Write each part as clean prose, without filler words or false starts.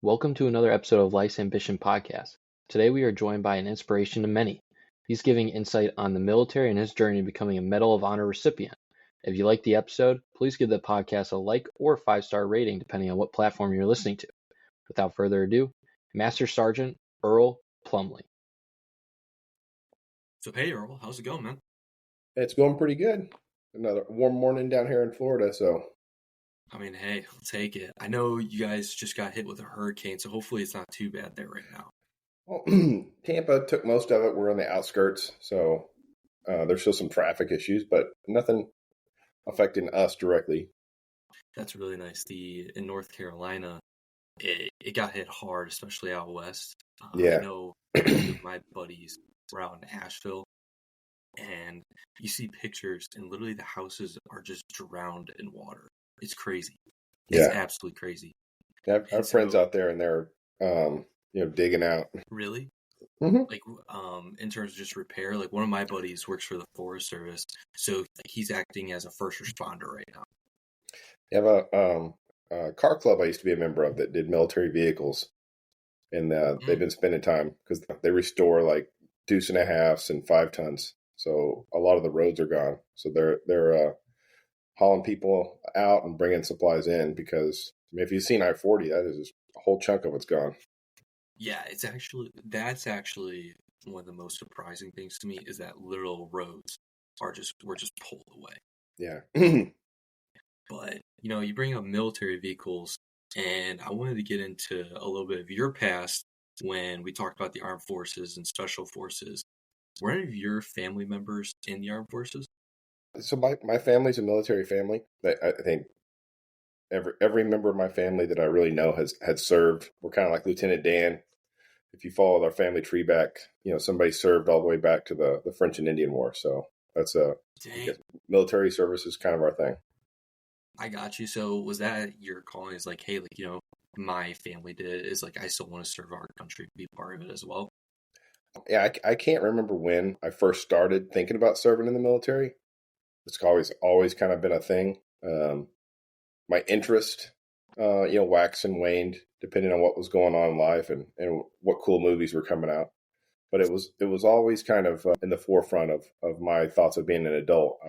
Welcome to another episode of Life's Ambition Podcast. Today we are joined by an inspiration to many. He's giving insight on the military and his journey to becoming a Medal of Honor recipient. If you like the episode, please give the podcast a like or a 5-star rating depending on what platform you're listening to. Without further ado, Master Sergeant Earl Plumlee. So hey Earl, how's it going, man? It's going pretty good. Another warm morning down here in Florida, so. I mean, hey, I'll take it. I know you guys just got hit with a hurricane, so hopefully it's not too bad there right now. Well, Tampa took most of it. We're on the outskirts, so there's still some traffic issues, but nothing affecting us directly. That's really nice. In North Carolina, it got hit hard, especially out west. Yeah. I know my buddies were out in Asheville, and you see pictures, and literally the houses are just drowned in water. It's crazy. It's absolutely crazy. Yeah, I have friends out there, and they're digging out. Really? Mm-hmm. Like, in terms of just repair, like one of my buddies works for the Forest Service, so he's acting as a first responder right now. You have a car club I used to be a member of that did military vehicles, and they've been spending time because they restore like 2.5s and 5 tons. So a lot of the roads are gone. So they're hauling people out and bringing supplies in because if you've seen I-40, that is a whole chunk of it's gone. Yeah, that's actually one of the most surprising things to me is that literal roads were just pulled away. Yeah. But, you bring up military vehicles, and I wanted to get into a little bit of your past when we talked about the armed forces and special forces. Were any of your family members in the armed forces? So my family's a military family. I think every member of my family that I really know had served. We're kind of like Lieutenant Dan. If you follow our family tree back, somebody served all the way back to the French and Indian War. So that's military service is kind of our thing. I got you. So was that your calling? Is like, hey, my family did it. Is like I still want to serve our country, be part of it as well. Yeah, I can't remember when I first started thinking about serving in the military. It's always kind of been a thing. My interest, waxed and waned depending on what was going on in life and what cool movies were coming out. But it was always kind of in the forefront of my thoughts of being an adult.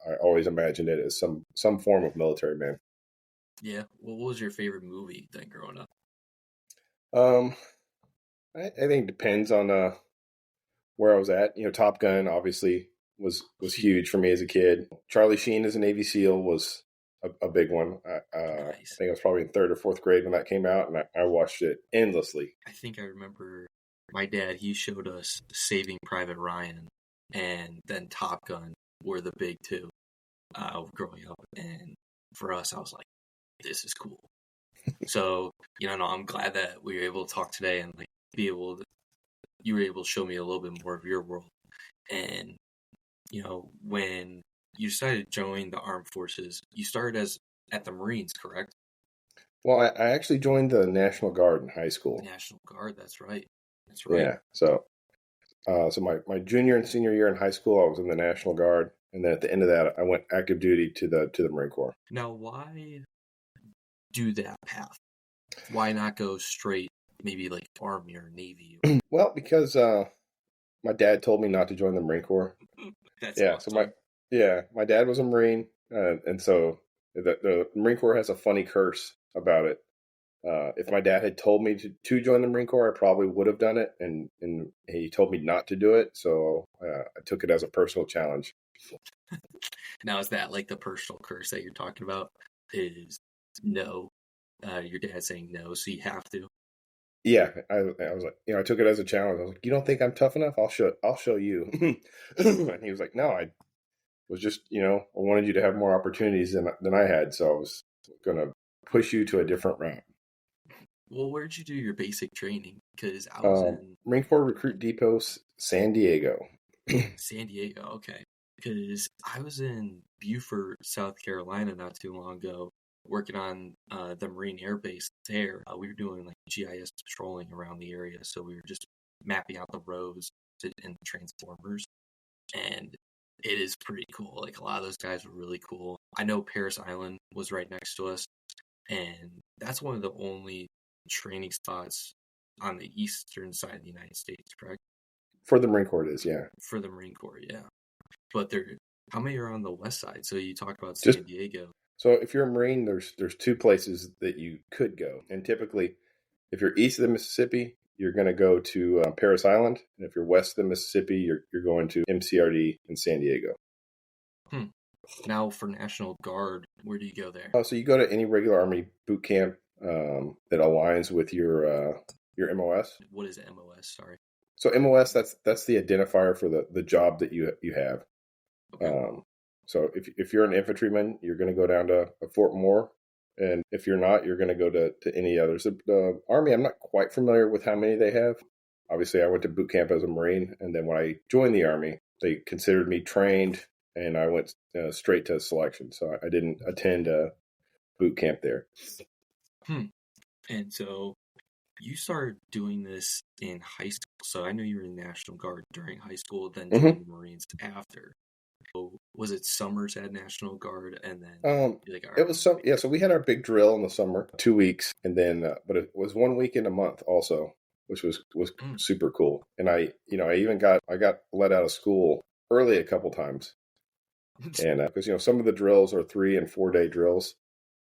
I always imagined it as some form of military man. Yeah. What was your favorite movie then growing up? I think it depends on where I was at. Top Gun obviously was huge for me as a kid. Charlie Sheen as a Navy SEAL was a big one. Nice. I think I was probably in 3rd or 4th grade when that came out, and I watched it endlessly. I think I remember my dad, he showed us Saving Private Ryan and then Top Gun were the big two growing up. And for us, I was like, this is cool. So, I'm glad that we were able to talk today and you were able to show me a little bit more of your world. And, when you decided to join the armed forces, you started at the Marines, correct? Well, I actually joined the National Guard in high school. National Guard, that's right. That's right. Yeah. So my junior and senior year in high school, I was in the National Guard, and then at the end of that, I went active duty to the Marine Corps. Now, why do that path? Why not go straight, maybe like Army or Navy? Well, because my dad told me not to join the Marine Corps. That's yeah. awesome. So my dad was a Marine, and so the Marine Corps has a funny curse about it. If my dad had told me to join the Marine Corps, I probably would have done it, and he told me not to do it, so I took it as a personal challenge. Now, is that like the personal curse that you're talking about? Is no, your dad saying no, so you have to? Yeah, I was like, I took it as a challenge. I was like, you don't think I'm tough enough? I'll show you. And he was like, no, I was just, I wanted you to have more opportunities than I had, so I was going to push you to a different route. Well, where'd you do your basic training? Because I was in Marine Corps Recruit Depot, San Diego. San Diego, okay. Because I was in Beaufort, South Carolina not too long ago, working on the Marine Air Base there. We were doing GIS patrolling around the area, so we were just mapping out the roads and the transformers, and it is pretty cool. A lot of those guys were really cool. I know Paris Island was right next to us, and that's one of the only training spots on the eastern side of the United States, correct? For the Marine Corps, it is, yeah. For the Marine Corps, yeah. But how many are on the west side? So you talk about Just San Diego. so if you're a Marine, there's two places that you could go, and typically, if you're east of the Mississippi, you're going to go to Parris Island, and if you're west of the Mississippi, you're going to MCRD in San Diego. Now, for National Guard, where do you go there? So you go to any regular Army boot camp that aligns with your MOS. What is MOS? Sorry. So MOS, that's the identifier for the job that you have. Okay. So if you're an infantryman, you're going to go down to Fort Moore, and if you're not, you're going to go to any others. The Army, I'm not quite familiar with how many they have. Obviously, I went to boot camp as a Marine, and then when I joined the Army, they considered me trained, and I went straight to selection. So I didn't attend boot camp there. And so you started doing this in high school. So I know you were in the National Guard during high school, then joined the Marines after. So was it summers at National Guard, and then it was some, yeah. So we had our big drill in the summer, 2 weeks, and then but it was 1 week in a month also, which was super cool. And I got let out of school early a couple times, and because some of the drills are 3 and 4 day drills.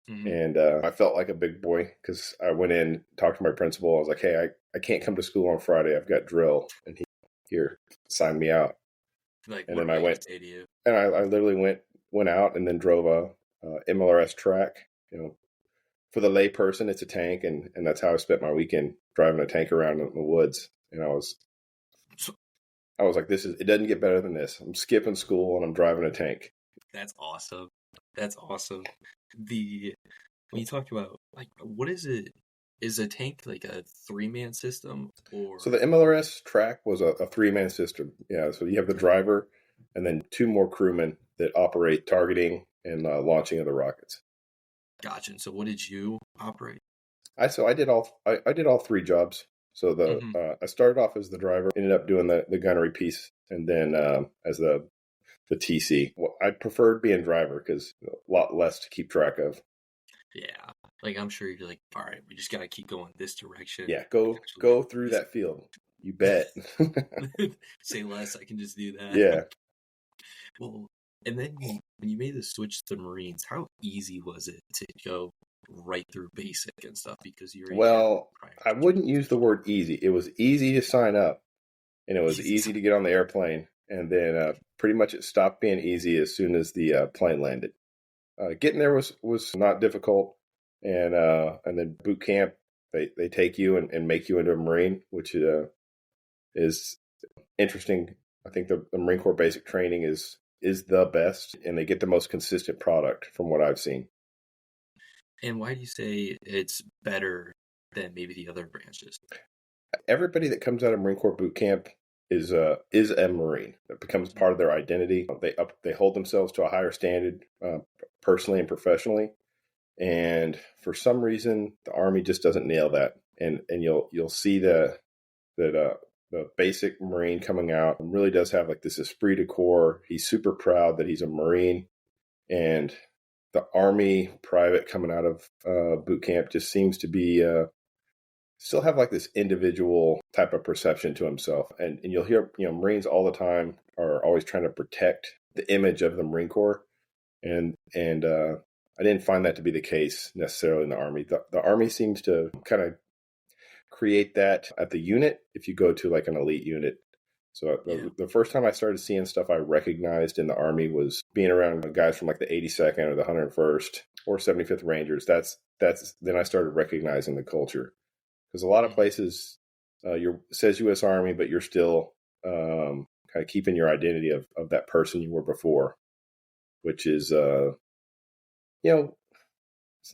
And I felt like a big boy because I went in, talked to my principal. I was like, hey, I can't come to school on Friday. I've got drill. And he signed me out. Like, and then I went, say to you? And I literally went out and then drove a MLRS track. For the lay person, it's a tank. And that's how I spent my weekend, driving a tank around in the woods. And I was like, it doesn't get better than this. I'm skipping school and I'm driving a tank. That's awesome. That's awesome. When you talk about, like, what is it? Is a tank like a 3-man system? Or so the MLRS track was a 3-man system. Yeah, so you have the driver and then 2 more crewmen that operate targeting and launching of the rockets. Gotcha. And so what did you operate? I did all 3 jobs. So I started off as the driver, ended up doing the gunnery piece, and then as the TC. Well, I preferred being driver because a lot less to keep track of. Yeah. Like, I'm sure you're like, all right, we just got to keep going this direction. Yeah, go through that field. You bet. Say less, I can just do that. Yeah. Well, and then when you made the switch to the Marines, how easy was it to go right through basic and stuff? Because I wouldn't use the word easy. It was easy to sign up, and it was easy to get on the airplane. And then pretty much it stopped being easy as soon as the plane landed. Getting there was not difficult, and then boot camp they take you and make you into a Marine, which is interesting. I think the Marine Corps basic training is the best, and they get the most consistent product from what I've seen. And why do you say it's better than maybe the other branches? Everybody that comes out of Marine Corps boot camp is a Marine. That becomes part of their identity. They hold themselves to a higher standard, personally and professionally. And for some reason, the Army just doesn't nail that. And you'll see that the basic Marine coming out really does have like this esprit de corps. He's super proud that he's a Marine. And the Army private coming out of boot camp just seems to be still have like this individual type of perception to himself. And you'll hear, Marines all the time are always trying to protect the image of the Marine Corps. And I didn't find that to be the case necessarily in the Army. The Army seems to kind of create that at the unit if you go to like an elite unit. So the first time I started seeing stuff I recognized in the Army was being around guys from like the 82nd or the 101st or 75th Rangers. That's then I started recognizing the culture. Because a lot of places says U.S. Army, but you're still kind of keeping your identity of that person you were before, which is, it's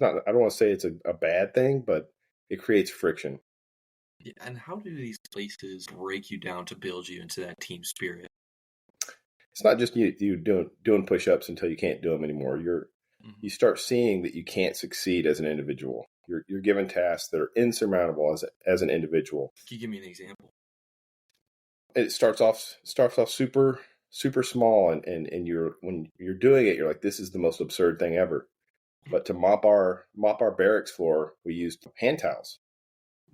not. I don't want to say it's a bad thing, but it creates friction. Yeah, and how do these places break you down to build you into that team spirit? It's not just you doing push-ups until you can't do them anymore. You start seeing that you can't succeed as an individual. You're given tasks that are insurmountable as an individual. Can you give me an example? It starts off super super small, and when you're doing it, you're like, this is the most absurd thing ever. But to mop our barracks floor, we used hand towels.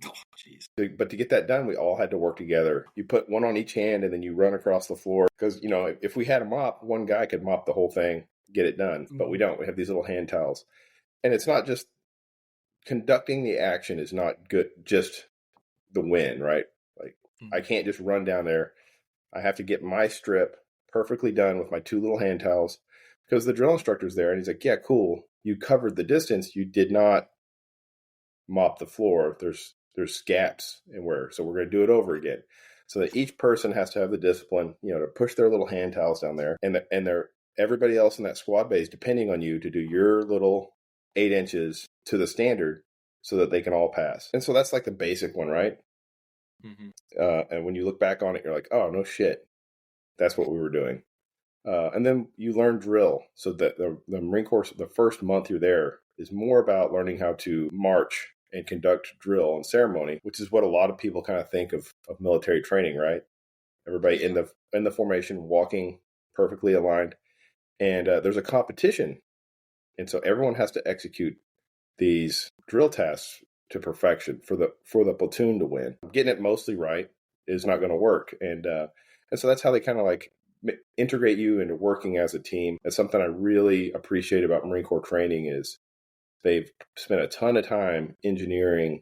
Oh, jeez. But to get that done, we all had to work together. You put one on each hand and then you run across the floor. Because, if we had a mop, one guy could mop the whole thing, get it done. But we don't. We have these little hand towels. And it's not just conducting the action is not good, just the win, right? Like, I can't just run down there. I have to get my strip perfectly done with my two little hand towels because the drill instructor's there and he's like, yeah, cool. You covered the distance. You did not mop the floor. There's gaps in where, so we're going to do it over again. So that each person has to have the discipline, to push their little hand towels down there, and they're everybody else in that squad base depending on you to do your little 8 inches to the standard so that they can all pass. And so that's like the basic one, right? And when you look back on it, you're like, oh, no shit. That's what we were doing. And then you learn drill. So that the Marine Corps, the first month you're there is more about learning how to march and conduct drill and ceremony, which is what a lot of people kind of think of military training, right? Everybody in the formation, walking perfectly aligned. And there's a competition. And so everyone has to execute these drill tasks to perfection for the platoon to win. Getting it mostly right is not going to work. And so that's how they kind of like integrate you into working as a team. That's something I really appreciate about Marine Corps training is they've spent a ton of time engineering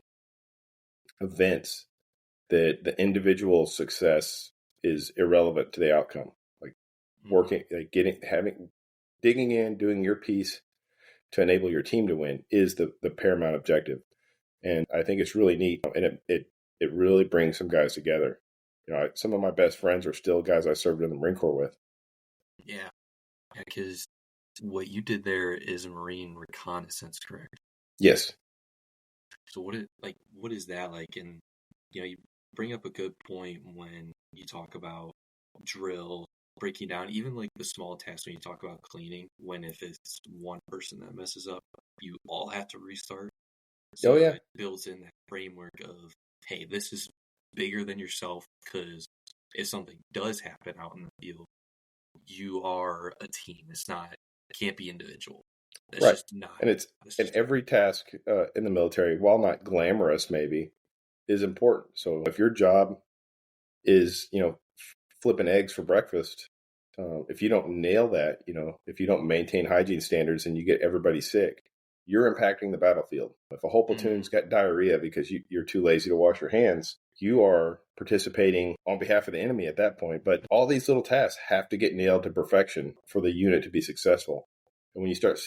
events that the individual success is irrelevant to the outcome. Like working, like digging in, doing your piece to enable your team to win is the paramount objective. And I think it's really neat, and it really brings some guys together. Some of my best friends are still guys I served in the Marine Corps with. Yeah, because what you did there is Marine reconnaissance, correct? Yes. So what is that like? And you bring up a good point when you talk about drill, breaking down even like the small tasks when you talk about cleaning. When if it's one person that messes up, you all have to restart. So it builds in that framework of, hey, this is bigger than yourself, because if something does happen out in the field, you are a team. It can't be individual. That's right. Just not. And every task in the military, while not glamorous, maybe, is important. So if your job is, flipping eggs for breakfast, if you don't nail that, if you don't maintain hygiene standards and you get everybody sick, you're impacting the battlefield. If a whole platoon's got diarrhea because you're too lazy to wash your hands, you are participating on behalf of the enemy at that point. But all these little tasks have to get nailed to perfection for the unit to be successful. And when you start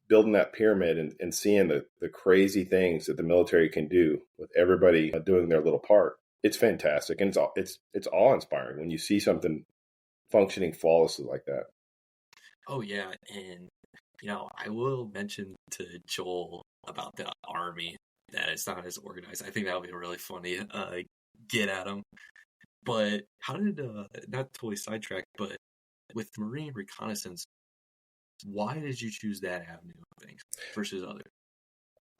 building that pyramid and seeing the crazy things that the military can do with everybody doing their little part, it's fantastic. And it's awe-inspiring when you see something functioning flawlessly like that. Oh, yeah. And I will mention to Joel about the Army that it's not as organized. I think that would be really funny. Get at him. But how did, not totally sidetrack, but with Marine reconnaissance, why did you choose that avenue of things versus other?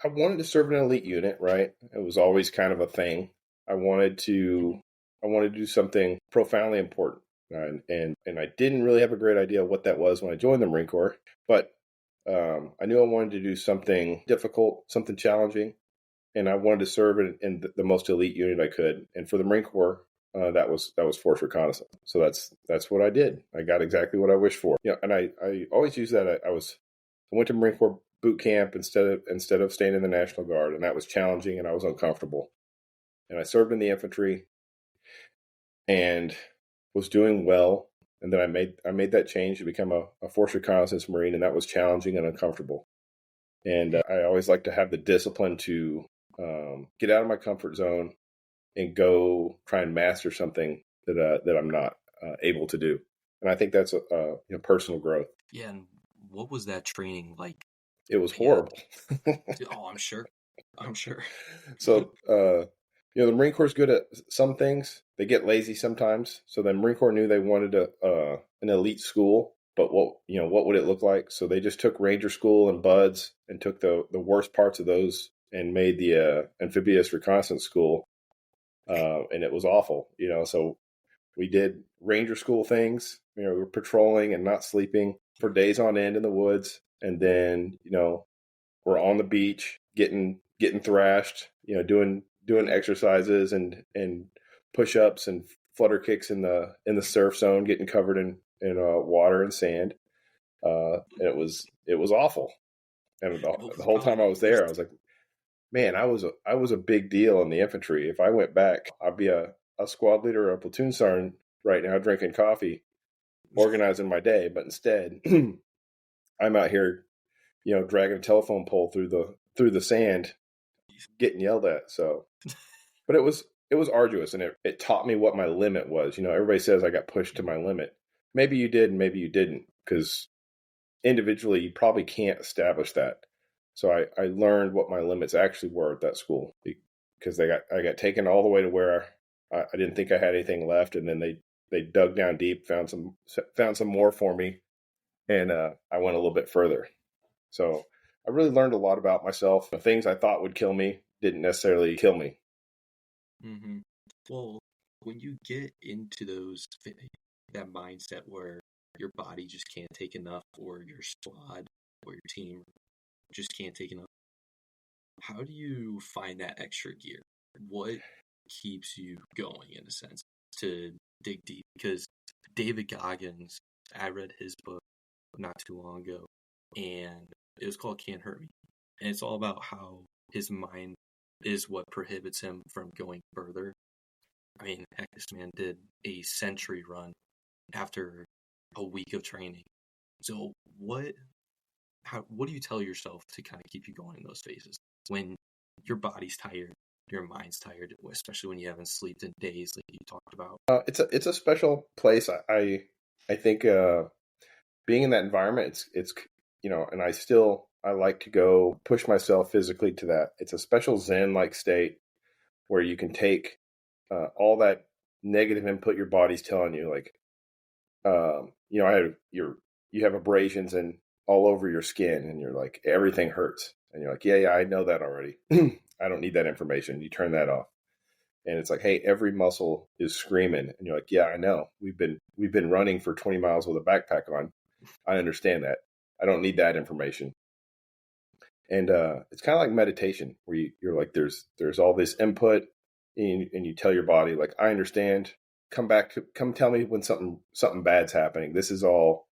I wanted to serve in an elite unit, right? It was always kind of a thing. I wanted to do something profoundly important. And I didn't really have a great idea what that was when I joined the Marine Corps, but I knew I wanted to do something difficult, something challenging, and I wanted to serve in the most elite unit I could. And for the Marine Corps, that was Force Reconnaissance. So that's what I did. I got exactly what I wished for. And I always use that. I went to Marine Corps boot camp instead of staying in the National Guard, and that was challenging and I was uncomfortable. And I served in the infantry and was doing well. And then I made that change to become a Force Reconnaissance Marine, and that was challenging and uncomfortable. And I always like to have the discipline to get out of my comfort zone and go try and master something that I'm not able to do. And I think that's personal growth. Yeah, and what was that training like? It was horrible. Oh, I'm sure. So, the Marine Corps is good at some things. They get lazy sometimes. So the Marine Corps knew they wanted an elite school, but what would it look like? So they just took Ranger School and Buds and took the worst parts of those and made the Amphibious Reconnaissance School. And it was awful, so we did Ranger School things. We were patrolling and not sleeping for days on end in the woods. And then, we're on the beach getting thrashed, doing doing exercises and push-ups and flutter kicks in the surf zone, getting covered in water and sand. And it was awful. And the whole time I was there, I was like, man, I was a big deal in the infantry. If I went back, I'd be a squad leader or a platoon sergeant right now, drinking coffee, organizing my day. But instead, I'm out here, dragging a telephone pole through the sand, getting yelled at. So, but it was arduous, and it taught me what my limit was. Everybody says I got pushed to my limit. Maybe you did, and maybe you didn't, because individually you probably can't establish that. So I learned what my limits actually were at that school, because I got taken all the way to where I didn't think I had anything left, and then they dug down deep, found some more for me, and I went a little bit further. So I really learned a lot about myself. The things I thought would kill me didn't necessarily kill me. Mm-hmm. Well, when you get into that mindset where your body just can't take enough, or your squad or your team just can't take enough, how do you find that extra gear? What keeps you going, in a sense, to dig deep? Because David Goggins, I read his book not too long ago, and it was called Can't Hurt Me. And it's all about how his mind is what prohibits him from going further. I mean, heck, this man did a century run after a week of training. So what do you tell yourself to kind of keep you going in those phases when your body's tired, your mind's tired, especially when you haven't slept in days, like you talked about? It's a special place. I think being in that environment, it's and I like to go push myself physically to that. It's a special Zen-like state where you can take all that negative input your body's telling you, like, you have abrasions and all over your skin, and you're like, everything hurts, and you're like, yeah, I know that already. I don't need that information. You turn that off, and it's like, hey, every muscle is screaming, and you're like, yeah, I know. We've been running for 20 miles with a backpack on. I understand that. I don't need that information. And it's kind of like meditation, where you're like, there's all this input, and you tell your body, like, I understand. Come tell me when something bad's happening. This is all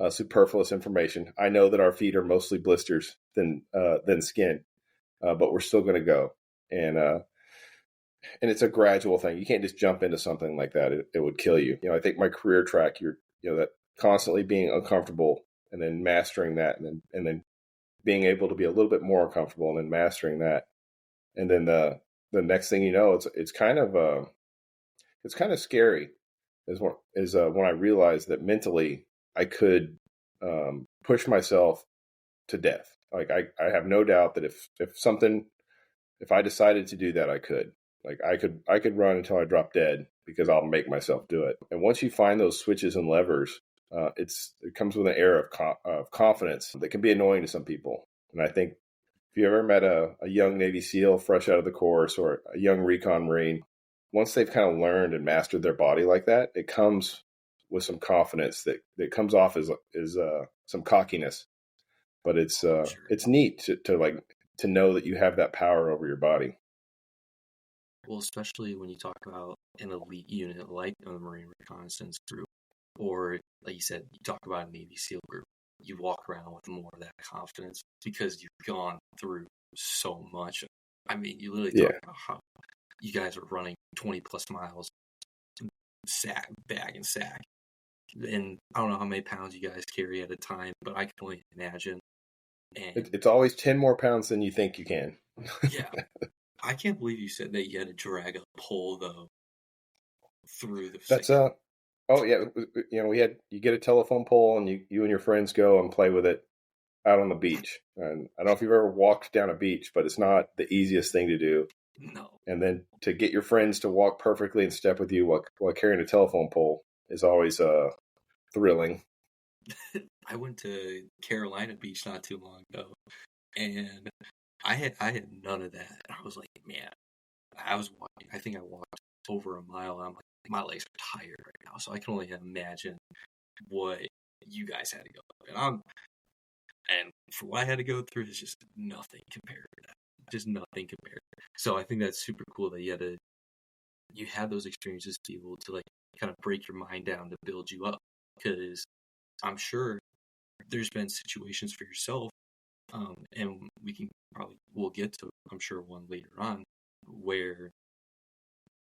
superfluous information. I know that our feet are mostly blisters than skin, but we're still going to go. And it's a gradual thing. You can't just jump into something like that. It would kill you. I think my career track, that constantly being uncomfortable and then mastering that, and then being able to be a little bit more uncomfortable and then mastering that. And then the next thing you know, it's kind of scary is when I realized that mentally I could push myself to death. Like I have no doubt that if I decided to do that, I could. Like I could run until I drop dead, because I'll make myself do it. And once you find those switches and levers, it comes with an air of confidence that can be annoying to some people. And I think if you ever met a young Navy SEAL fresh out of the course, or a young recon Marine, once they've kind of learned and mastered their body like that, it comes with some confidence that comes off as some cockiness. But it's Sure. It's neat to know that you have that power over your body. Well, especially when you talk about an elite unit like the Marine Reconnaissance Group, or like you said, you talk about a Navy SEAL group, you walk around with more of that confidence because you've gone through so much. I mean, you literally talk about how you guys are running 20 plus miles, bag and sack. And I don't know how many pounds you guys carry at a time, but I can only imagine. And it's always 10 more pounds than you think you can. Yeah. I can't believe you said that you had to drag a pole, though, through the That's oh yeah, you get a telephone pole, and you and your friends go and play with it out on the beach. And I don't know if you've ever walked down a beach, but it's not the easiest thing to do. No. And then to get your friends to walk perfectly in step with you while carrying a telephone pole is always thrilling. I went to Carolina Beach not too long ago, and I had none of that. I was like, man, I was walking. I think I walked over a mile. I'm like, my legs are tired right now, so I can only imagine what you guys had to go through. And for what I had to go through, it's just nothing compared to that. just nothing compared. So I think that's super cool that you had those experiences to be able to like kind of break your mind down to build you up. Because I'm sure there's been situations for yourself, and we'll get to, I'm sure, one later on, where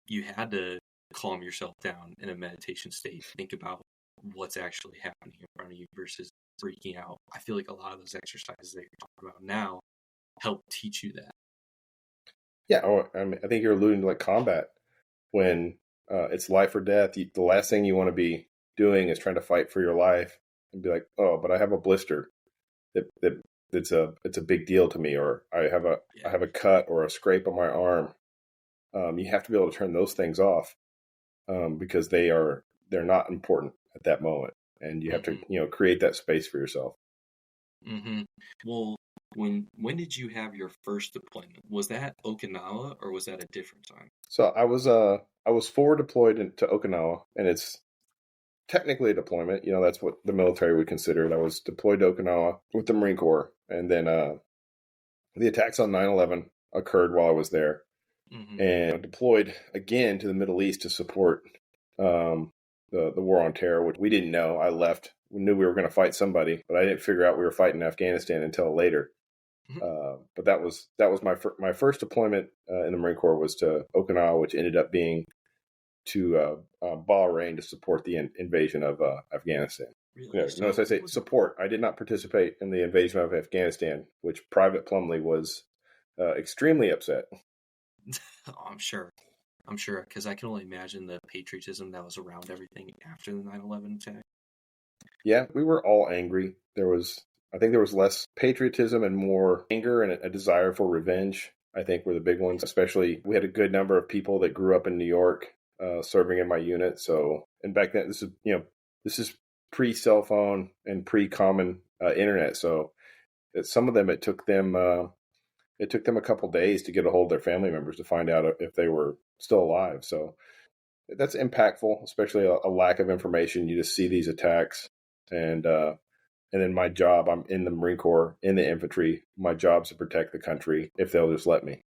you had to calm yourself down in a meditation state, think about what's actually happening in front of you versus freaking out. I feel like a lot of those exercises that you're talking about now help teach you that. Yeah, I mean, I think you're alluding to like combat when it's life or death. The last thing you want to be doing is trying to fight for your life and be like, oh, but I have a blister it's a big deal to me, or I have a cut or a scrape on my arm. You have to be able to turn those things off because they're not important at that moment, and you have to create that space for yourself. Mm-hmm. Well, when did you have your first deployment? Was that Okinawa or was that a different time? So I was forward deployed to Okinawa, and it's technically a deployment. That's what the military would consider it. I was deployed to Okinawa with the Marine Corps, and then the attacks on 9/11 occurred while I was there, and I deployed again to the Middle East to support the war on terror, which we didn't know. I left. We knew we were going to fight somebody, but I didn't figure out we were fighting Afghanistan until later. But that was my first deployment in the Marine Corps was to Okinawa, which ended up being to Bahrain to support the invasion of Afghanistan. Really? Notice I say support. I did not participate in the invasion of Afghanistan, which Private Plumlee was extremely upset. Oh, I'm sure, because I can only imagine the patriotism that was around everything after the 9/11 attack. Yeah, we were all angry. I think there was less patriotism and more anger and a desire for revenge, I think, were the big ones. Especially, we had a good number of people that grew up in New York serving in my unit. So, and back then, this is pre-cell phone and pre-common internet. So, some of them, it took them a couple days to get a hold of their family members to find out if they were still alive. So, that's impactful, especially a lack of information. You just see these attacks, and then my job, I'm in the Marine Corps, in the infantry. My job's to protect the country if they'll just let me.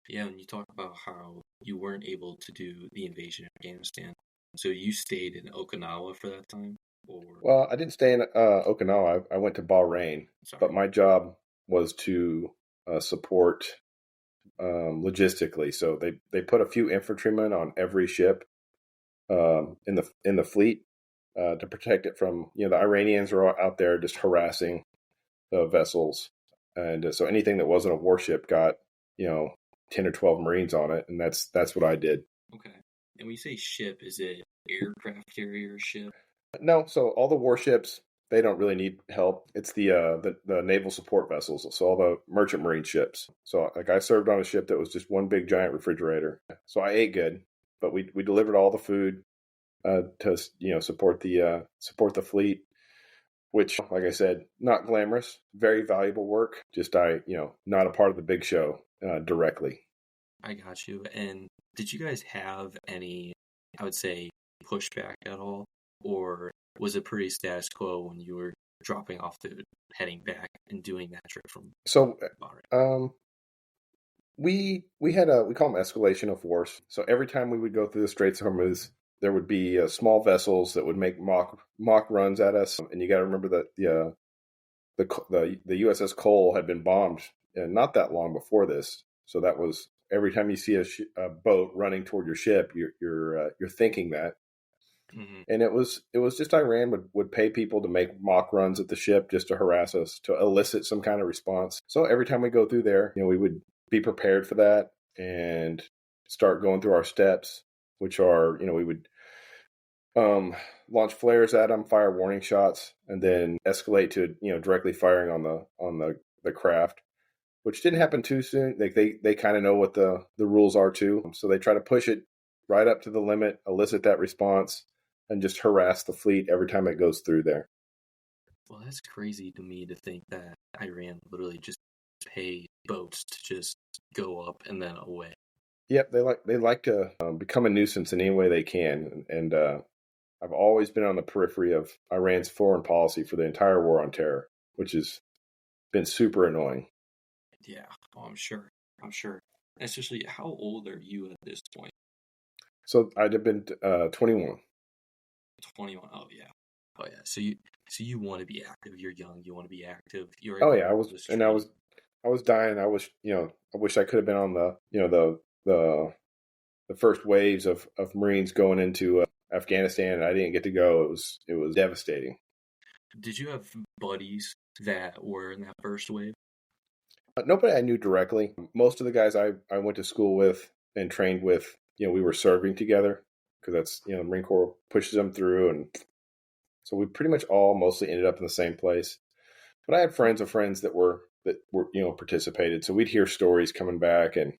Yeah, and you talk about how you weren't able to do the invasion of Afghanistan. So you stayed in Okinawa for that time? Well, I didn't stay in Okinawa. I went to Bahrain. Sorry. But my job was to support logistically. So they put a few infantrymen on every ship in the fleet to protect it from, the Iranians are out there just harassing the vessels. And so anything that wasn't a warship got, 10 or 12 Marines on it. And that's what I did. Okay. And when you say ship, is it aircraft carrier ship? No. So all the warships, they don't really need help. It's the naval support vessels. So all the merchant marine ships. So like I served on a ship that was just one big giant refrigerator. So I ate good, but we delivered all the food to support the fleet, which, like I said, not glamorous, very valuable work. Just not a part of the big show directly. I got you. And did you guys have any, I would say, pushback at all, or was it pretty status quo when you were dropping off food, heading back, and doing that trip from? So, we call them escalation of force. So every time we would go through the Straits of Hormuz, there would be small vessels that would make mock runs at us, and you got to remember that the USS Cole had been bombed not that long before this. So that was every time you see a boat running toward your ship, you're thinking that. Mm-hmm. And it was just Iran would pay people to make mock runs at the ship just to harass us, to elicit some kind of response. So every time we go through there, we would be prepared for that and start going through our steps, which are, we would launch flares at them, fire warning shots, and then escalate to, directly firing on the craft, which didn't happen too soon. Like they kind of know what the rules are too. So they try to push it right up to the limit, elicit that response, and just harass the fleet every time it goes through there. Well, that's crazy to me to think that Iran literally just pay boats to just go up and then away. Yep, they like to become a nuisance in any way they can, and I've always been on the periphery of Iran's foreign policy for the entire war on terror, which has been super annoying. Yeah, oh, I'm sure. I'm sure. And especially, how old are you at this point? So I'd have been 21. 21. Oh yeah. Oh yeah. So you want to be active. You're young. You want to be active. You're Oh able yeah, I was, to just and I train. was, I was dying. I was, I wish I could have been on the first waves of Marines going into Afghanistan, and I didn't get to go. It was devastating. Did you have buddies that were in that first wave? Nobody I knew directly. Most of the guys I went to school with and trained with, we were serving together because that's, the Marine Corps pushes them through. And so we pretty much all mostly ended up in the same place. But I had friends of friends that were participated. So we'd hear stories coming back and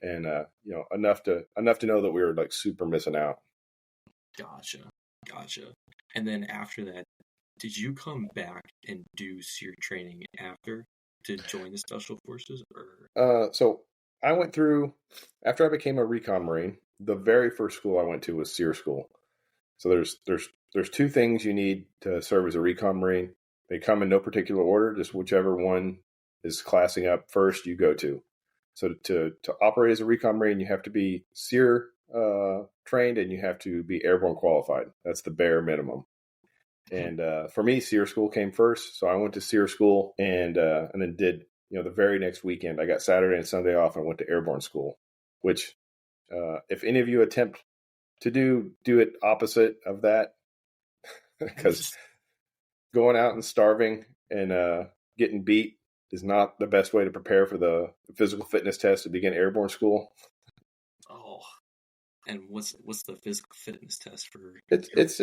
enough to know that we were like super missing out. Gotcha. Gotcha. And then after that, did you come back and do SEER training after to join the Special Forces? Or So I went through after I became a recon Marine. The very first school I went to was SEER school. So there's two things you need to serve as a recon Marine. They come in no particular order, just whichever one is classing up first you go to. So to operate as a recon Marine, you have to be SEER trained and you have to be airborne qualified. That's the bare minimum. And for me, SEER school came first, so I went to SEER school and then did the very next weekend. I got Saturday and Sunday off and went to airborne school. Which, if any of you attempt to do it opposite of that, because going out and starving and getting beat is not the best way to prepare for the physical fitness test to begin airborne school. Oh, and what's the physical fitness test for? It's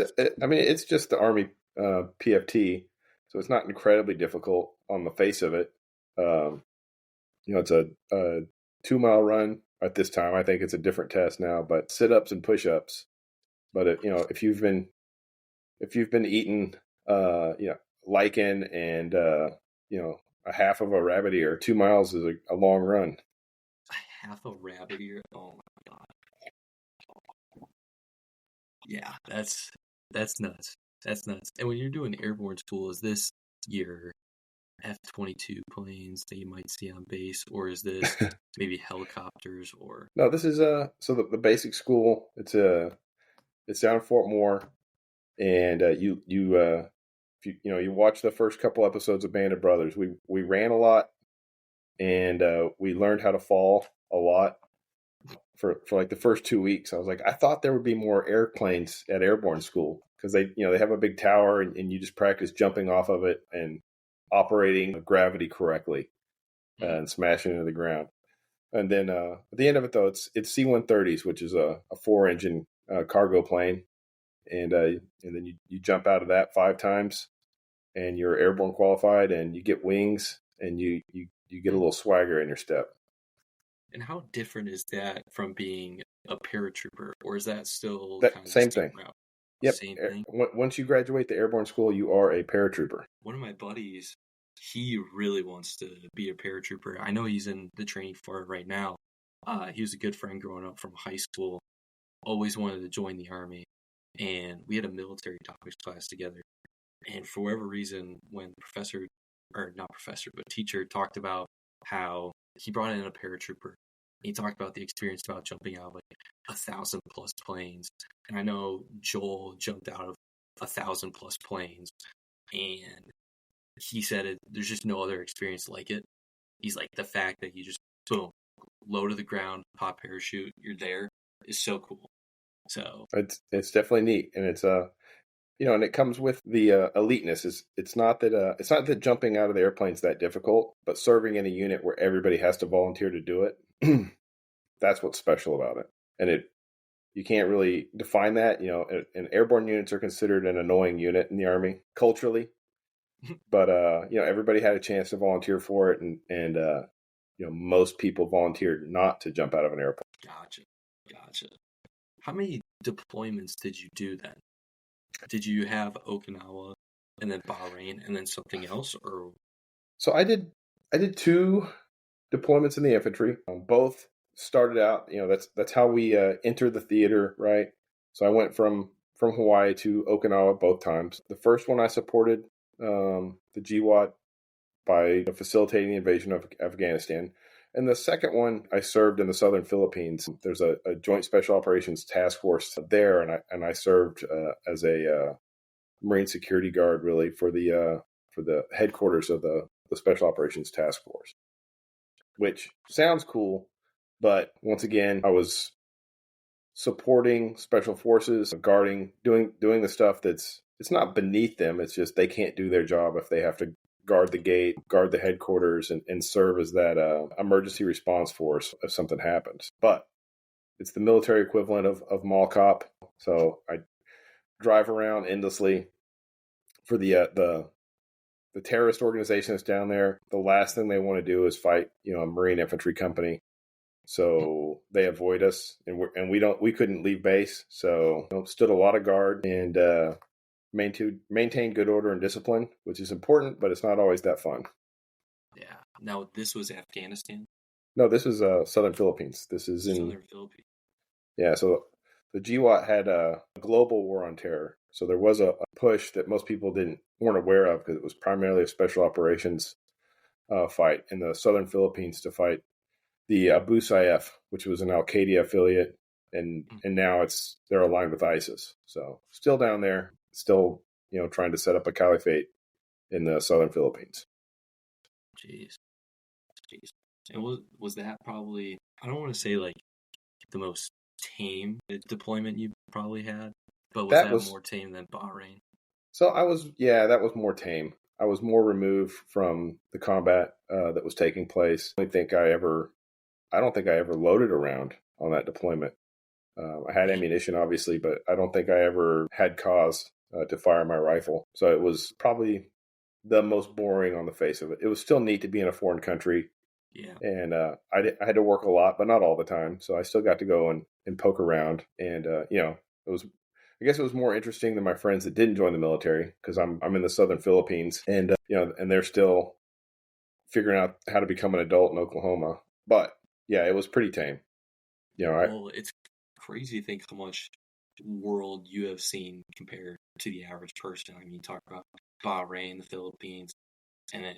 just the Army PFT, so it's not incredibly difficult on the face of it. It's a 2-mile run at this time. I think it's a different test now, but sit-ups and push-ups. But if you've been eating lichen and a half of a rabbit ear, 2 miles is a long run. A half a rabbit ear? Oh my god. Yeah, that's nuts. That's nuts. And when you're doing airborne school, is this your F-22 planes that you might see on base, or is this maybe helicopters? Or No, this is so the basic school. It's down in Fort Moore, and if you watch the first couple episodes of Band of Brothers, we ran a lot, and we learned how to fall a lot for like the first 2 weeks. I was like, I thought there would be more airplanes at airborne school because they have a big tower and you just practice jumping off of it and operating gravity correctly and smashing into the ground. And then at the end of it, though, it's C-130s, which is a 4-engine cargo plane, and then you jump out of that 5 times, and you're airborne qualified, and you get wings, and you get a little swagger in your step. And how different is that from being a paratrooper, or is that still That kind of same the same thing? route? Yep. Same thing. Once you graduate the airborne school, you are a paratrooper. One of my buddies, he really wants to be a paratrooper. I know he's in the training for it right now. He was a good friend growing up from high school. Always wanted to join the Army, and we had a military topics class together. And for whatever reason, when teacher talked about how he brought in a paratrooper, he talked about the experience about jumping out of like 1,000+ planes. And I know Joel jumped out of 1,000+ planes, and he said there's just no other experience like it. He's like, the fact that you just boom, low to the ground, pop parachute, you're there is so cool. So it's definitely neat, and it's and it comes with the eliteness. It's not that jumping out of the airplane's that difficult, but serving in a unit where everybody has to volunteer to do it, that's what's special about it. And you can't really define that. And airborne units are considered an annoying unit in the Army culturally, but everybody had a chance to volunteer for it, and most people volunteered not to jump out of an airplane. Gotcha. How many deployments did you do then? Did you have Okinawa and then Bahrain and then something else, or? So I did 2 deployments in the infantry. Both started out, that's how we enter the theater, right? So I went from Hawaii to Okinawa both times. The first one I supported the GWAT by facilitating the invasion of Afghanistan. And the second one, I served in the southern Philippines. There's a joint special operations task force there, and I served as a Marine security guard, really, for the headquarters of the special operations task force, which sounds cool, but once again, I was supporting special forces, guarding, doing the stuff it's not beneath them. It's just they can't do their job if they have to guard the gate, guard the headquarters, and serve as that emergency response force if something happens. But it's the military equivalent of mall cop. So I drive around endlessly for the terrorist organization that's down there. The last thing they want to do is fight, a Marine infantry company. So they avoid us, and we couldn't leave base. So stood a lot of guard and maintain good order and discipline, which is important, but it's not always that fun. Yeah. Now this was Afghanistan? No, this is Southern Philippines. This is in Southern Philippines. Yeah. So the GWAT had a global war on terror. So there was a push that most people weren't aware of because it was primarily a special operations fight in the Southern Philippines to fight the Abu Sayyaf, which was an Al Qaeda affiliate, and now they're aligned with ISIS. So still down there, still trying to set up a caliphate in the Southern Philippines. Jeez. And was that probably, I don't want to say like the most tame deployment you probably had, but was that more tame than Bahrain? So that was more tame. I was more removed from the combat that was taking place. I don't think I ever loaded around on that deployment. I had ammunition, obviously, but I don't think I ever had cause to fire my rifle. So it was probably the most boring on the face of it. It was still neat to be in a foreign country. Yeah. And I had to work a lot, but not all the time. So I still got to go and poke around. And, I guess it was more interesting than my friends that didn't join the military because I'm in the Southern Philippines and, and they're still figuring out how to become an adult in Oklahoma. But yeah, it was pretty tame. Well, it's crazy to think how much world you have seen compared to the average person. I mean, talk about Bahrain, the Philippines, and then,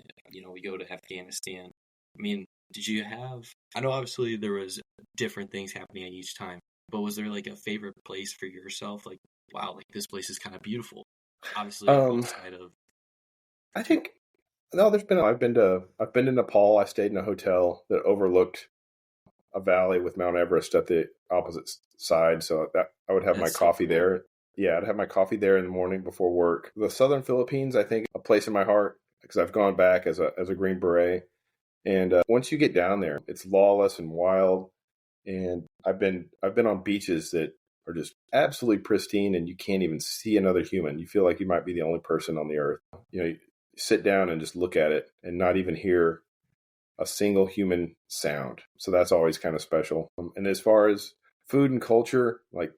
we go to Afghanistan. I mean, I know obviously there was different things happening at each time, but was there like a favorite place for yourself? Like, wow, like this place is kind of beautiful. Obviously, outside of. I think no. I've been to Nepal. I stayed in a hotel that overlooked a valley with Mount Everest at the opposite side. So that I would have my coffee there. Yeah, I'd have my coffee there in the morning before work. The Southern Philippines, I think, a place in my heart because I've gone back as a Green Beret. And once you get down there, it's lawless and wild. And I've been on beaches that are just absolutely pristine, and you can't even see another human. You feel like you might be the only person on the earth. You sit down and just look at it and not even hear a single human sound. So that's always kind of special. And as far as food and culture, like,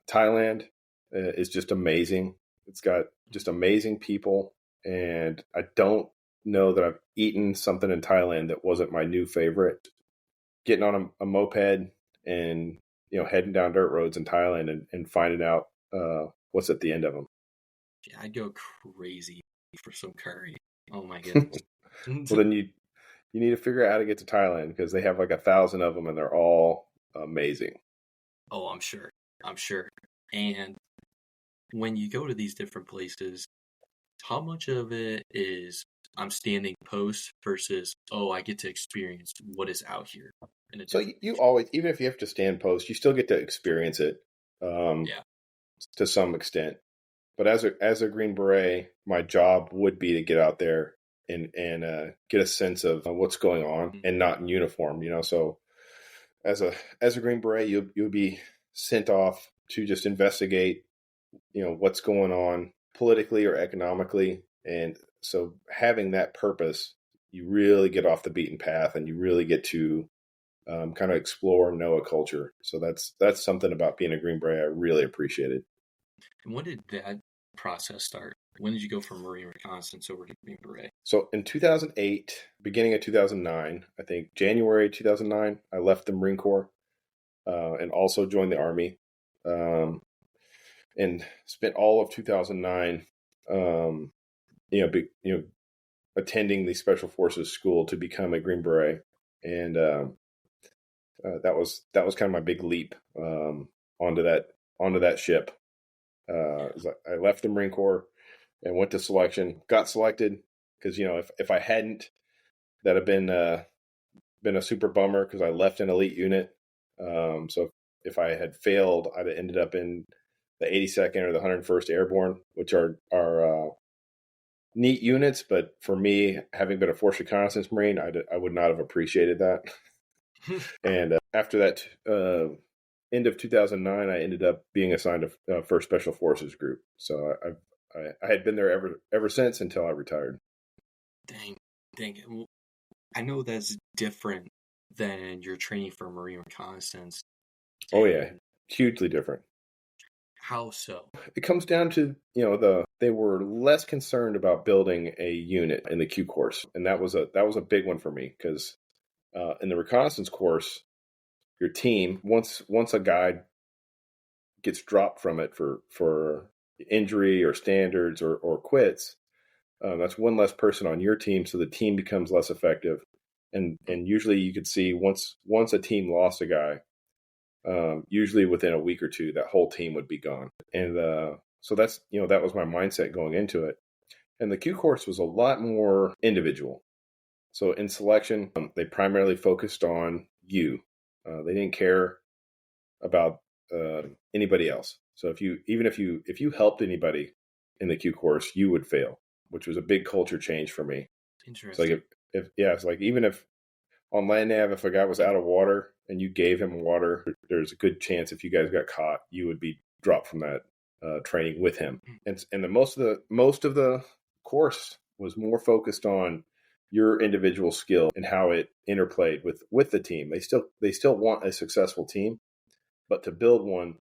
Thailand is just amazing. It's got just amazing people. And I don't know that I've eaten something in Thailand that wasn't my new favorite. Getting on a moped and, heading down dirt roads in Thailand and finding out what's at the end of them. Yeah, I'd go crazy for some curry. Oh my goodness. Well, then you need to figure out how to get to Thailand because they have like 1,000 of them and they're all amazing. Oh, I'm sure. And when you go to these different places, how much of it is I'm standing post versus, I get to experience what is out here? So you always, even if you have to stand post, you still get to experience it to some extent. But as a Green Beret, my job would be to get out there and get a sense of what's going on and not in uniform, So as a Green Beret, you'll be sent off to just investigate, what's going on politically or economically. And so having that purpose, you really get off the beaten path and you really get to kind of explore and know a culture. So that's something about being a Green Beret I really appreciated. And when did that process start? When did you go from Marine Reconnaissance over to Green Beret? So in 2008, beginning of 2009, I think January 2009, I left the Marine Corps and also joined the Army and spent all of 2009, attending the Special Forces school to become a Green Beret, and that was kind of my big leap onto that ship. I left the Marine Corps and went to selection, got selected because if I hadn't, that'd have been a super bummer because I left an elite unit. So if I had failed, I'd have ended up in the 82nd or the 101st Airborne, which are neat units. But for me, having been a Force Reconnaissance Marine, I would not have appreciated that. And after that, end of 2009, I ended up being assigned to First Special Forces Group. So I had been there ever since until I retired. Dang. Well, I know that's different than your training for Marine Reconnaissance. Oh yeah, hugely different. How so? It comes down to they were less concerned about building a unit in the Q course, and that was a big one for me because in the reconnaissance course, your team once a guide gets dropped from it for injury or standards or quits, that's one less person on your team, so the team becomes less effective. And usually you could see once a team lost a guy, usually within a week or two, that whole team would be gone. And so that's that was my mindset going into it. And the Q course was a lot more individual. So in selection, they primarily focused on you. They didn't care about anybody else. So if you helped anybody in the Q course, you would fail, which was a big culture change for me. Interesting. It's like even if on land nav, if a guy was out of water and you gave him water, there's a good chance if you guys got caught, you would be dropped from that training with him. And the most of the course was more focused on your individual skill and how it interplayed with the team. They still want a successful team, but to build one,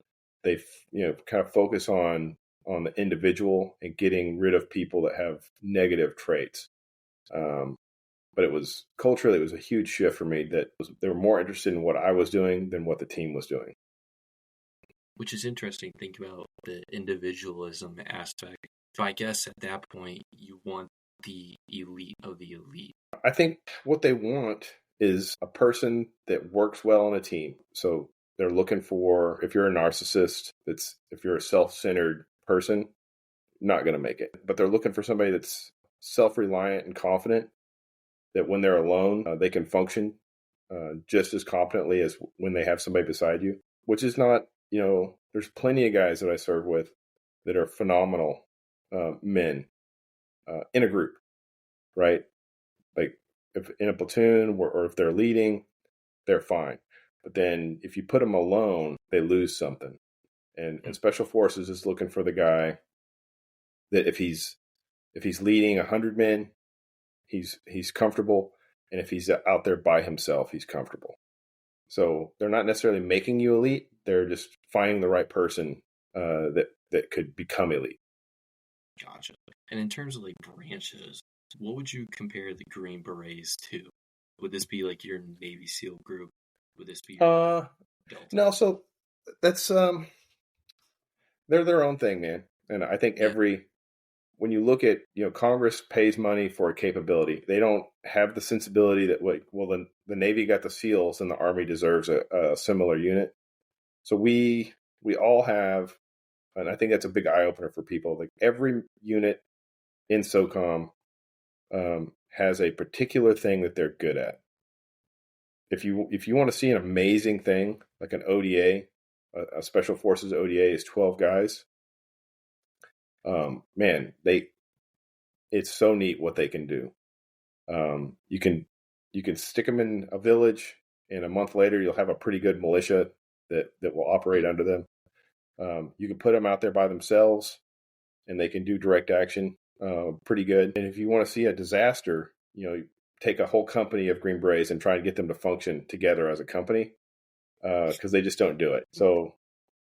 they kind of focus on the individual and getting rid of people that have negative traits. But it was culturally, it was a huge shift for me that they were more interested in what I was doing than what the team was doing. Which is interesting. Think about the individualism aspect. So I guess at that point, you want the elite of the elite. I think what they want is a person that works well on a team. So they're looking for, if you're a narcissist, if you're a self-centered person, not going to make it. But they're looking for somebody that's self-reliant and confident, that when they're alone, they can function just as competently as when they have somebody beside you, which is not, there's plenty of guys that I serve with that are phenomenal men in a group, right? Like if in a platoon or if they're leading, they're fine. But then if you put them alone, they lose something. And Special Forces is looking for the guy that if he's leading 100 men, he's comfortable, and if he's out there by himself, he's comfortable. So they're not necessarily making you elite; they're just finding the right person that could become elite. Gotcha. And in terms of like branches, what would you compare the Green Berets to? Would this be like your Navy SEAL group? Would this be Delta? No, so that's they're their own thing, man. And I think when you look at, Congress pays money for a capability. They don't have the sensibility that the Navy got the SEALs and the Army deserves a similar unit. So we all have, and I think that's a big eye opener for people. Like every unit in SOCOM has a particular thing that they're good at. If you want to see an amazing thing, like an ODA, a Special Forces ODA is 12 guys. Man, it's so neat what they can do. You can stick them in a village, and a month later you'll have a pretty good militia that will operate under them. You can put them out there by themselves, and they can do direct action pretty good. And if you want to see a disaster, you take a whole company of Green Berets and try and get them to function together as a company, because they just don't do it. So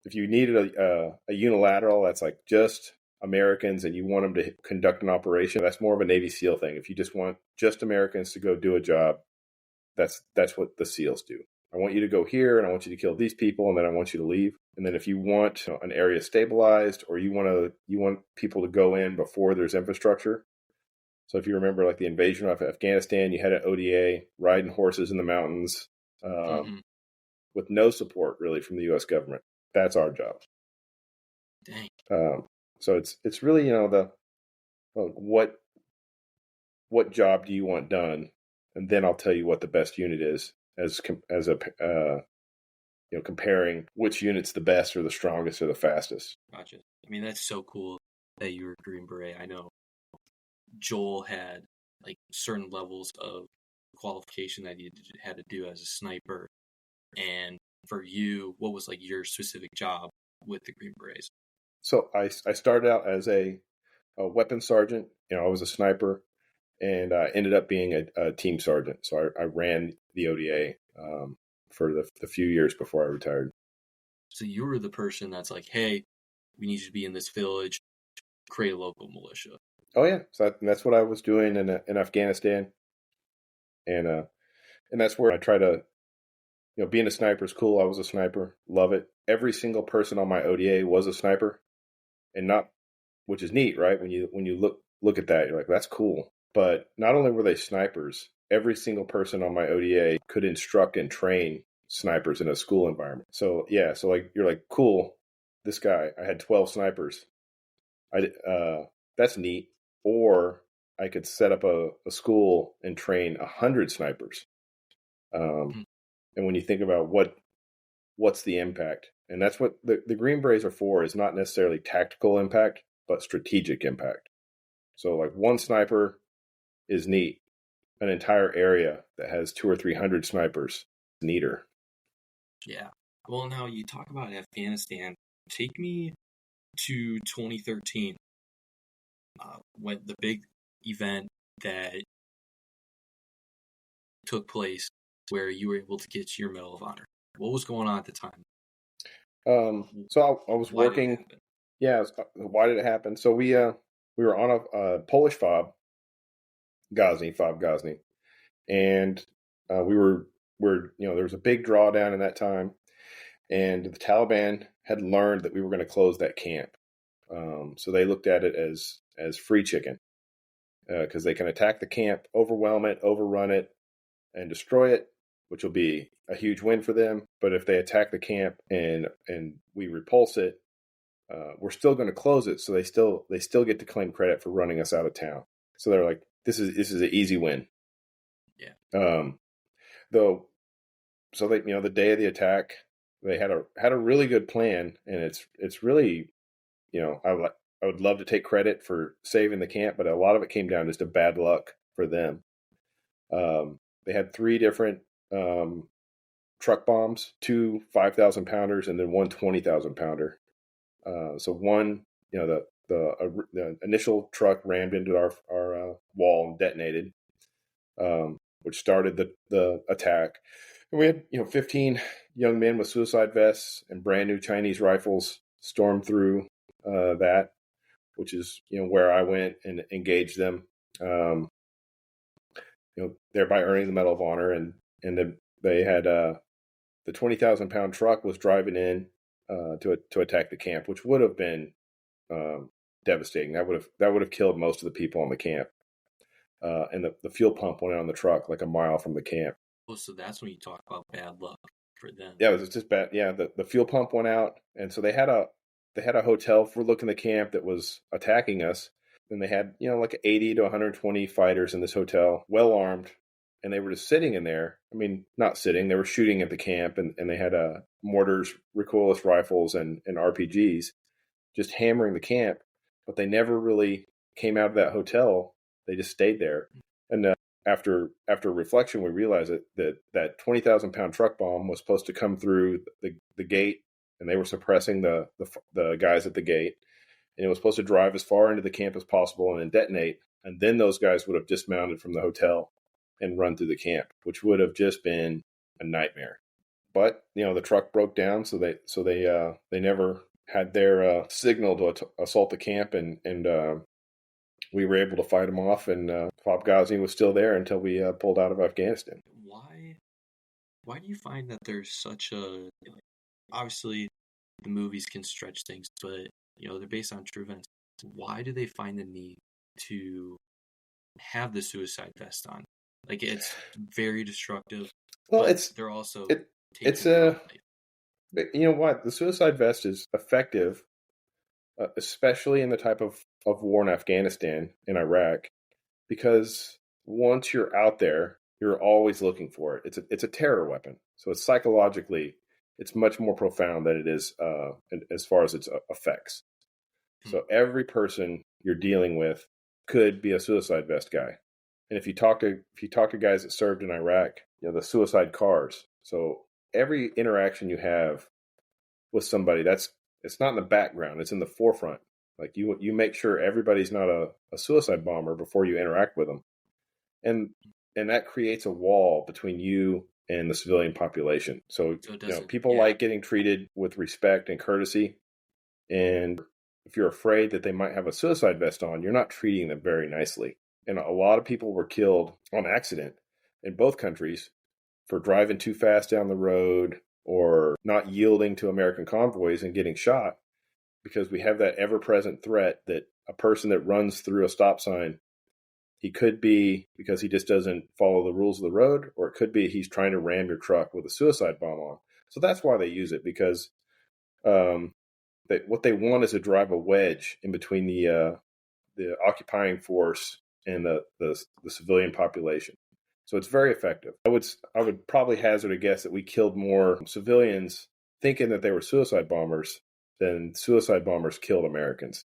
if you needed a unilateral that's like just Americans and you want them to conduct an operation, that's more of a Navy SEAL thing. If you just want just Americans to go do a job, that's what the SEALs do. I want you to go here and I want you to kill these people and then I want you to leave. And then if you want an area stabilized or you want people to go in before there's infrastructure, So if you remember, like the invasion of Afghanistan, you had an ODA riding horses in the mountains with no support really from the U.S. government. That's our job. Dang. So it's really, you know, the what job do you want done, and then I'll tell you what the best unit is as a comparing which unit's the best or the strongest or the fastest. Gotcha. I mean, that's so cool that you were Green Beret. I know Joel had like certain levels of qualification that he had to do as a sniper. And for you, what was like your specific job with the Green Berets? So I started out as a weapons sergeant. You know, I was a sniper, and I ended up being a team sergeant. So I ran the ODA for the few years before I retired. So you were the person that's like, hey, we need you to be in this village, create a local militia. Oh yeah, so that's what I was doing in Afghanistan, and that's where I try to, you know, being a sniper is cool. I was a sniper, love it. Every single person on my ODA was a sniper, and not, which is neat, right? When you look at that, you're like, that's cool. But not only were they snipers, every single person on my ODA could instruct and train snipers in a school environment. So yeah, so like you're like, cool, this guy, I had 12 snipers. That's neat. Or I could set up a school and train 100 snipers. And when you think about what's the impact, and that's what the Green Berets are for, is not necessarily tactical impact, but strategic impact. So like one sniper is neat. An entire area that has 200 or 300 snipers, neater. Yeah. Well, now you talk about Afghanistan. Take me to 2013, when the big event that took place where you were able to get your Medal of Honor. What was going on at the time? So I was working. Yeah, why did it happen? So we were on a Polish FOB Ghazni, and we're there was a big drawdown in that time, and the Taliban had learned that we were going to close that camp. So they looked at it as free chicken, because they can attack the camp, overwhelm it, overrun it, and destroy it, which will be a huge win for them. But if they attack the camp and we repulse it, we're still going to close it. So they still get to claim credit for running us out of town. So they're like, this is an easy win. Yeah. Though, so they, the day of the attack, they had a really good plan, and it's really, I would love to take credit for saving the camp, but a lot of it came down just to bad luck for them. They had 3 different truck bombs, 2 5,000 pounders, and then 1 20,000 pounder. So one, the initial truck rammed into our wall and detonated, which started the attack. And we had 15 young men with suicide vests and brand new Chinese rifles storm through that, which is where I went and engaged them. Thereby earning the Medal of Honor, and they had the 20,000 pound truck was driving in to attack the camp, which would have been devastating. That would have killed most of the people on the camp. And the fuel pump went out on the truck like a mile from the camp. Oh, so that's when you talk about bad luck for them. Yeah, it was just bad. Yeah, the fuel pump went out, and so they had a hotel overlooking the camp that was attacking us. And they had, like 80 to 120 fighters in this hotel, well armed, and they were just sitting in there. I mean, not sitting, they were shooting at the camp, and they had mortars, recoilless rifles, and RPGs, just hammering the camp. But they never really came out of that hotel. They just stayed there. And after reflection, we realized that 20,000 pound truck bomb was supposed to come through the gate, and they were suppressing the guys at the gate. And it was supposed to drive as far into the camp as possible and then detonate. And then those guys would have dismounted from the hotel and run through the camp, which would have just been a nightmare. But the truck broke down, so they never had their signal to assault the camp, and we were able to fight them off. And FOB Ghazni was still there until we pulled out of Afghanistan. Why do you find that there's such a obviously the movies can stretch things, but they're based on true events. Why do they find the need to have the suicide vest on. Like, it's very destructive. Well, but they're also it's taking their own life. you know what? The suicide vest is effective, especially in the type of war in Afghanistan and Iraq, because once you're out there, you're always looking for it. It's a terror weapon, so it's psychologically, it's much more profound than it is as far as its effects. So every person you're dealing with could be a suicide vest guy. And if you talk to guys that served in Iraq, the suicide cars. So every interaction you have with somebody, it's not in the background, it's in the forefront. Like you make sure everybody's not a suicide bomber before you interact with them. And that creates a wall between you and the civilian population. So people like getting treated with respect and courtesy. And if you're afraid that they might have a suicide vest on, you're not treating them very nicely. And a lot of people were killed on accident in both countries for driving too fast down the road or not yielding to American convoys and getting shot, because we have that ever-present threat that a person that runs through a stop sign, he could be because he just doesn't follow the rules of the road, or it could be he's trying to ram your truck with a suicide bomb on. So that's why they use it, because what they want is to drive a wedge in between the occupying force and the civilian population. So it's very effective. I would probably hazard a guess that we killed more civilians thinking that they were suicide bombers than suicide bombers killed Americans.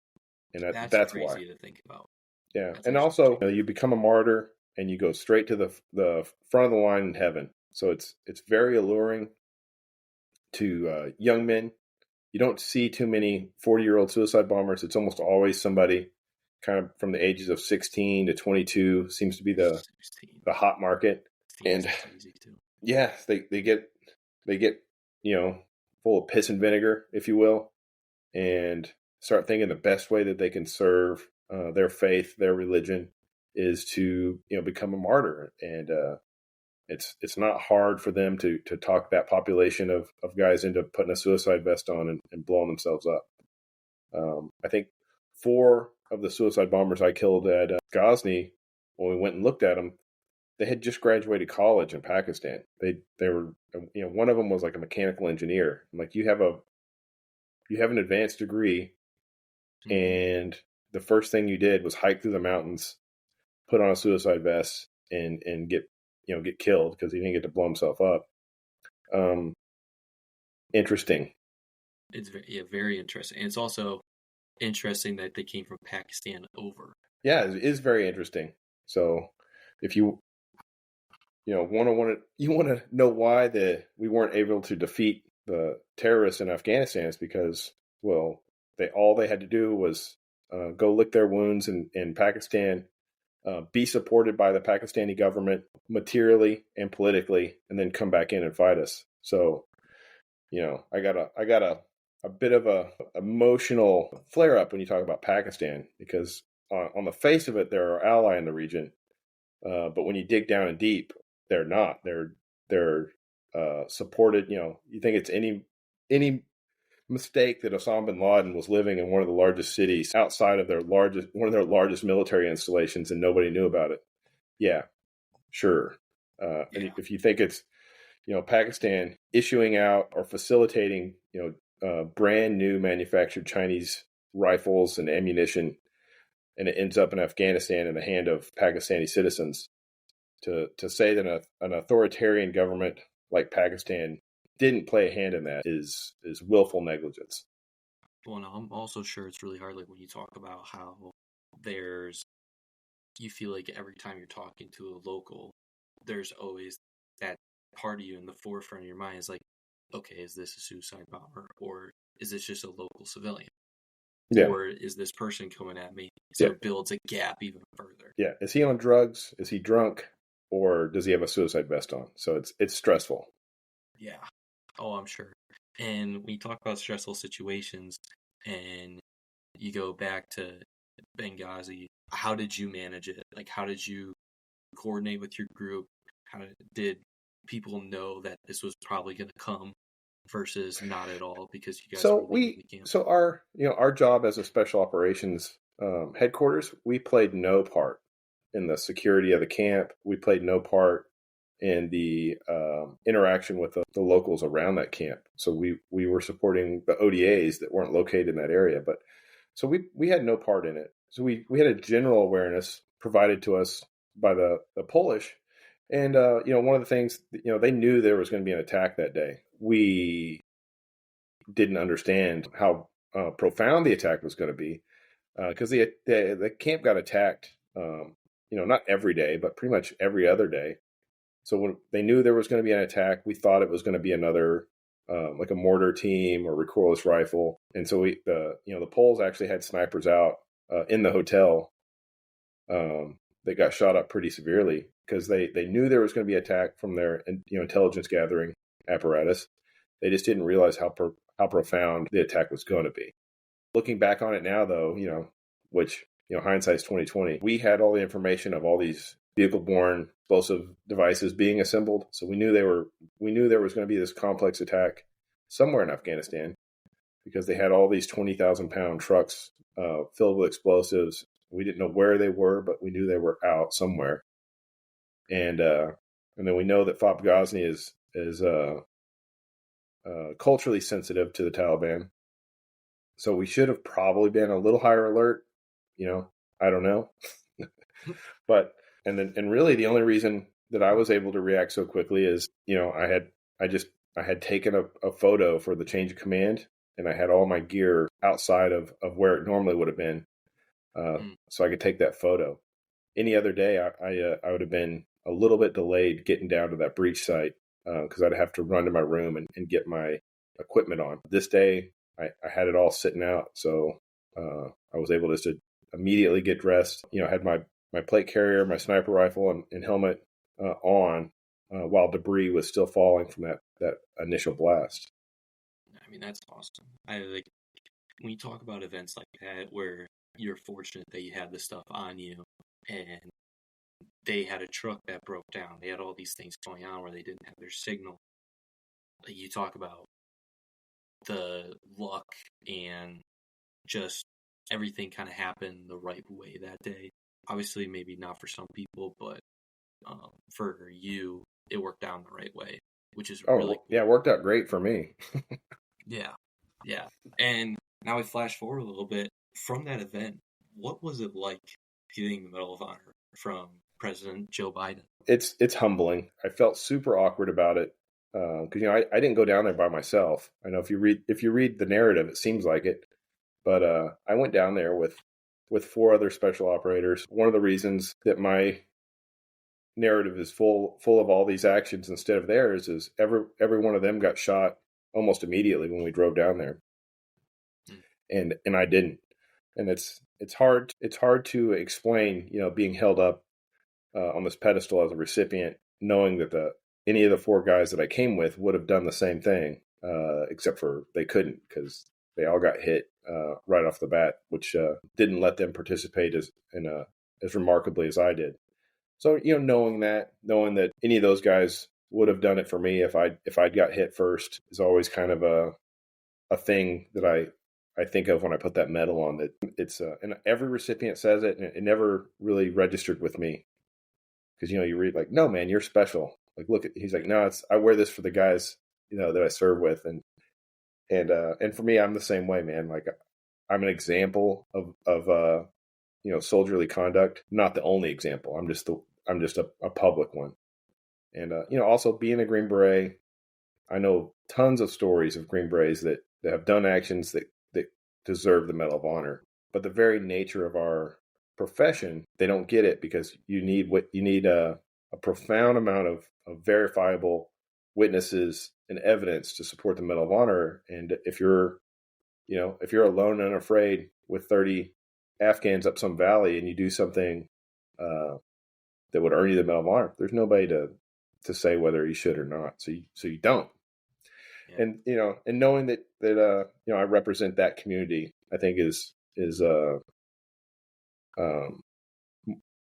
And that's crazy why. To think about. Yeah. And also, you become a martyr and you go straight to the front of the line in heaven. So it's very alluring to young men. You don't see too many 40-year-old suicide bombers. It's almost always somebody kind of from the ages of 16 to 22 seems to be the hot market. And yeah, they get full of piss and vinegar, if you will, and start thinking the best way that they can serve their faith, their religion, is to become a martyr. And it's not hard for them to talk that population of guys into putting a suicide vest on and blowing themselves up. I think 4 of the suicide bombers I killed at Ghazni, when we went and looked at them, they had just graduated college in Pakistan. They were, one of them was like a mechanical engineer. I'm like, you have an advanced degree, and the first thing you did was hike through the mountains, put on a suicide vest, and get killed because he didn't get to blow himself up. Interesting. It's very interesting. And it's also interesting that they came from Pakistan over. Yeah, it is very interesting. So if you want to know why we weren't able to defeat the terrorists in Afghanistan, is because, well, all they had to do was go lick their wounds in Pakistan, be supported by the Pakistani government materially and politically, and then come back in and fight us. So, I got a bit of a emotional flare up when you talk about Pakistan, because on the face of it, they're our ally in the region. But when you dig down and deep, they're not. They're supported. You think it's any mistake that Osama bin Laden was living in one of the largest cities outside of one of their largest military installations, and nobody knew about it. Yeah, sure. And if you think it's Pakistan issuing out or facilitating brand new manufactured Chinese rifles and ammunition, and it ends up in Afghanistan in the hand of Pakistani citizens, to say that an authoritarian government like Pakistan didn't play a hand in that is willful negligence. Well, no, I'm also sure it's really hard, like when you talk about how you feel like every time you're talking to a local, there's always that part of you in the forefront of your mind is like, okay, is this a suicide bomber, or is this just a local civilian? Yeah. Or is this person coming at me? So it builds a gap even further. Yeah. Is he on drugs? Is he drunk? Or does he have a suicide vest on? So it's stressful. Yeah. Oh, I'm sure. And when you talk about stressful situations and you go back to Benghazi, how did you manage it? Like, how did you coordinate with your group? How did people know that this was probably going to come versus not at all, because you guys So our job as a special operations headquarters, we played no part in the security of the camp. We played no part in the interaction with the locals around that camp. So we were supporting the ODAs that weren't located in that area. But so we had no part in it. So we had a general awareness provided to us by the Polish. And, one of the things, they knew there was going to be an attack that day. We didn't understand how profound the attack was going to be because the camp got attacked, not every day, but pretty much every other day. So when they knew there was going to be an attack, we thought it was going to be another, like a mortar team or recoilless rifle. And so the Poles actually had snipers out in the hotel. They got shot up pretty severely because they knew there was going to be an attack from their intelligence gathering apparatus. They just didn't realize how profound the attack was going to be. Looking back on it now, though, which hindsight's 2020, we had all the information of all these vehicle-borne explosive devices being assembled. So we knew there was going to be this complex attack somewhere in Afghanistan because they had all these 20,000-pound trucks filled with explosives. We didn't know where they were, but we knew they were out somewhere. And then we know that FOB Ghazni is culturally sensitive to the Taliban. So we should have probably been a little higher alert. I don't know. But and really the only reason that I was able to react so quickly is, I had taken a photo for the change of command, and I had all my gear outside of where it normally would have been. So I could take that photo. Any other day, I would have been a little bit delayed getting down to that breach site because I'd have to run to my room and get my equipment on. This day, I had it all sitting out, so I was able just to immediately get dressed. I had my plate carrier, my sniper rifle, and helmet on while debris was still falling from that initial blast. I mean, that's awesome. When you talk about events like that where you're fortunate that you had this stuff on you, and they had a truck that broke down. They had all these things going on where they didn't have their signal. You talk about the luck and just everything kind of happened the right way that day. Obviously, maybe not for some people, but for you, it worked out the right way, which is really cool. Yeah, it worked out great for me. Yeah. And now we flash forward a little bit. From that event, what was it like getting the Medal of Honor from President Joe Biden? It's humbling. I felt super awkward about it because I didn't go down there by myself. I know if you read the narrative, it seems like it, but I went down there with 4 other special operators. One of the reasons that my narrative is full of all these actions instead of theirs is every one of them got shot almost immediately when we drove down there, and I didn't. And it's hard to explain, being held up on this pedestal as a recipient, knowing that any of the 4 guys that I came with would have done the same thing, except for they couldn't because they all got hit right off the bat, which didn't let them participate as remarkably as I did. So knowing that any of those guys would have done it for me if I'd got hit first is always kind of a thing that I think of when I put that medal on. That it's and every recipient says it, and it never really registered with me because you read like, no man, you're special. Like he's like, no, I wear this for the guys that I serve with, and for me, I'm the same way, man. Like I'm an example of soldierly conduct, not the only example. I'm just a public one, and also being a Green Beret, I know tons of stories of Green Berets that have done actions that deserve the Medal of Honor. But the very nature of our profession, they don't get it because you need a profound amount of verifiable witnesses and evidence to support the Medal of Honor. And if you're alone and unafraid with 30 Afghans up some valley and you do something that would earn you the Medal of Honor, there's nobody to say whether you should or not. So you don't. Yeah. And knowing that I represent that community, I think is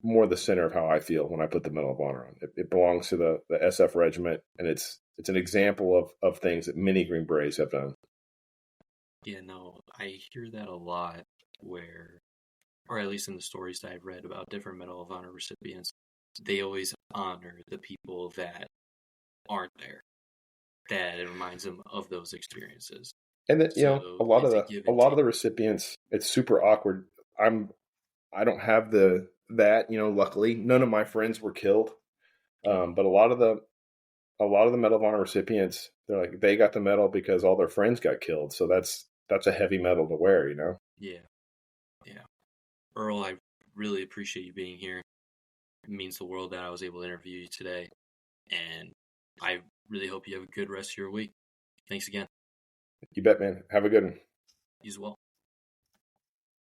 more the center of how I feel when I put the Medal of Honor on. It belongs to the SF regiment, and it's an example of things that many Green Berets have done. Yeah, no, I hear that a lot where or at least in the stories that I've read about different Medal of Honor recipients, they always honor the people that aren't there. That it reminds them of those experiences. And that, So a lot it's of a the give a and lot of take. the recipients, it's super awkward. I don't have that, luckily none of my friends were killed. But a lot of the Medal of Honor recipients, they're like, they got the medal because all their friends got killed. So that's a heavy medal to wear, Yeah. Earl, I really appreciate you being here. It means the world that I was able to interview you today. And I really hope you have a good rest of your week. Thanks again. You bet, man. Have a good one. You as well.